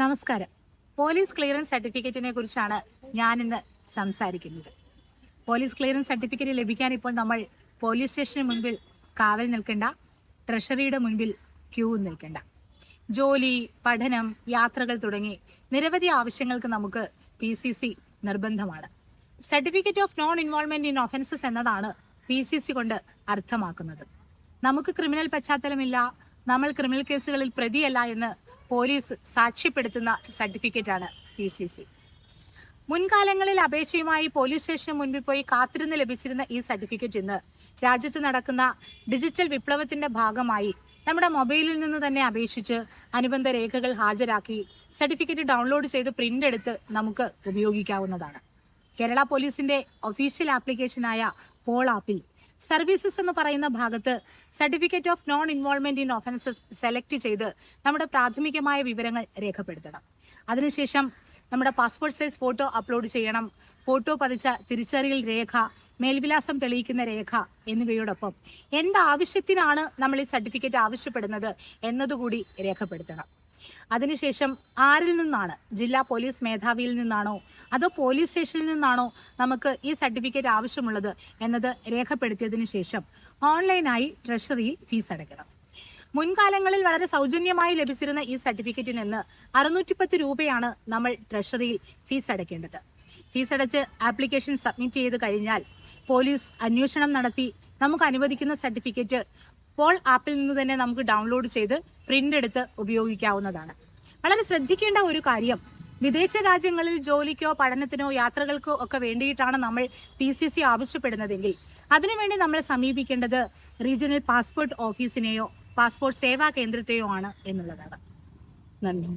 നമസ്കാരം. Police clearance സർട്ടിഫിക്കറ്റിനെ കുറിച്ചാണ് ഞാനിന്ന് സംസാരിക്കുന്നത്. പോലീസ് ക്ലിയറൻസ് സർട്ടിഫിക്കറ്റ് ലഭിക്കാൻ ഇപ്പോൾ നമ്മൾ പോലീസ് സ്റ്റേഷന് മുൻപിൽ കാവൽ നിൽക്കേണ്ട, ട്രഷറിയുടെ മുൻപിൽ ക്യൂ നിൽക്കേണ്ട. ജോലി, പഠനം, യാത്രകൾ തുടങ്ങി നിരവധി ആവശ്യങ്ങൾക്ക് നമുക്ക് PCC നിർബന്ധമാണ്. Certificate of non involvement in offences എന്നതാണ് PCC കൊണ്ട് അർത്ഥമാക്കുന്നത്. നമുക്ക് ക്രിമിനൽ പശ്ചാത്തലമില്ല, നമ്മൾ ക്രിമിനൽ കേസുകളിൽ പ്രതിയല്ല എന്ന് പോലീസ് സാക്ഷ്യപ്പെടുത്തുന്ന സർട്ടിഫിക്കറ്റാണ് PCC. മുൻകാലങ്ങളിൽ അപേക്ഷയുമായി പോലീസ് സ്റ്റേഷന് മുൻപിൽ പോയി കാത്തിരുന്ന് ലഭിച്ചിരുന്ന ഈ സർട്ടിഫിക്കറ്റ് ഇന്ന് രാജ്യത്ത് നടക്കുന്ന ഡിജിറ്റൽ വിപ്ലവത്തിന്റെ ഭാഗമായി നമ്മുടെ മൊബൈലിൽ നിന്ന് തന്നെ അപേക്ഷിച്ച് അനുബന്ധ രേഖകൾ ഹാജരാക്കി സർട്ടിഫിക്കറ്റ് ഡൗൺലോഡ് ചെയ്ത് പ്രിന്റ് എടുത്ത് നമുക്ക് ഉപയോഗിക്കാവുന്നതാണ്. കേരള പോലീസിന്റെ ഒഫീഷ്യൽ ആപ്ലിക്കേഷനായ പോൾ ആപ്പിൽ സർവീസസ് എന്ന് പറയുന്ന ഭാഗത്ത് certificate of non involvement in offences select ചെയ്ത് നമ്മുടെ പ്രാഥമികമായ വിവരങ്ങൾ രേഖപ്പെടുത്തണം. അതിനുശേഷം നമ്മുടെ പാസ്പോർട്ട് സൈസ് ഫോട്ടോ അപ്ലോഡ് ചെയ്യണം. ഫോട്ടോ പതിച്ച തിരിച്ചറിയൽ രേഖ, മേൽവിലാസം തെളിയിക്കുന്ന രേഖ എന്നിവയോടൊപ്പം എന്താവശ്യത്തിനാണ് നമ്മൾ ഈ സർട്ടിഫിക്കറ്റ് ആവശ്യപ്പെടുന്നത് എന്നതുകൂടി രേഖപ്പെടുത്തണം. അതിനുശേഷം ആരിൽ നിന്നാണ്, ജില്ലാ പോലീസ് മേധാവിയിൽ നിന്നാണോ അതോ പോലീസ് സ്റ്റേഷനിൽ നിന്നാണോ നമുക്ക് ഈ സർട്ടിഫിക്കറ്റ് ആവശ്യമുള്ളത് എന്നത് രേഖപ്പെടുത്തിയതിനു ശേഷം ഓൺലൈനായി ട്രഷറിയിൽ ഫീസ് അടയ്ക്കണം. മുൻകാലങ്ങളിൽ വളരെ സൗജന്യമായി ലഭിച്ചിരുന്ന ഈ സർട്ടിഫിക്കറ്റിന് ഇന്ന് 610 രൂപയാണ് നമ്മൾ ട്രഷറിയിൽ ഫീസ് അടയ്ക്കേണ്ടത്. ഫീസ് അടച്ച് ആപ്ലിക്കേഷൻ സബ്മിറ്റ് ചെയ്ത് കഴിഞ്ഞാൽ പോലീസ് അന്വേഷണം നടത്തി നമുക്ക് അനുവദിക്കുന്ന സർട്ടിഫിക്കറ്റ് പോൾ ആപ്പിൽ നിന്ന് തന്നെ നമുക്ക് ഡൗൺലോഡ് ചെയ്ത് പ്രിന്റ് എടുത്ത് ഉപയോഗിക്കാവുന്നതാണ്. വളരെ ശ്രദ്ധിക്കേണ്ട ഒരു കാര്യം, വിദേശ രാജ്യങ്ങളിൽ ജോലിക്കോ പഠനത്തിനോ യാത്രകൾക്കോ ഒക്കെ വേണ്ടിയിട്ടാണ് നമ്മൾ PCC ആവശ്യപ്പെടുന്നതെങ്കിൽ അതിനുവേണ്ടി നമ്മൾ സമീപിക്കേണ്ടത് റീജിയണൽ പാസ്പോർട്ട് ഓഫീസിനെയോ പാസ്പോർട്ട് സേവാ കേന്ദ്രത്തെയോ ആണ് എന്നുള്ളതാണ്. നന്ദി.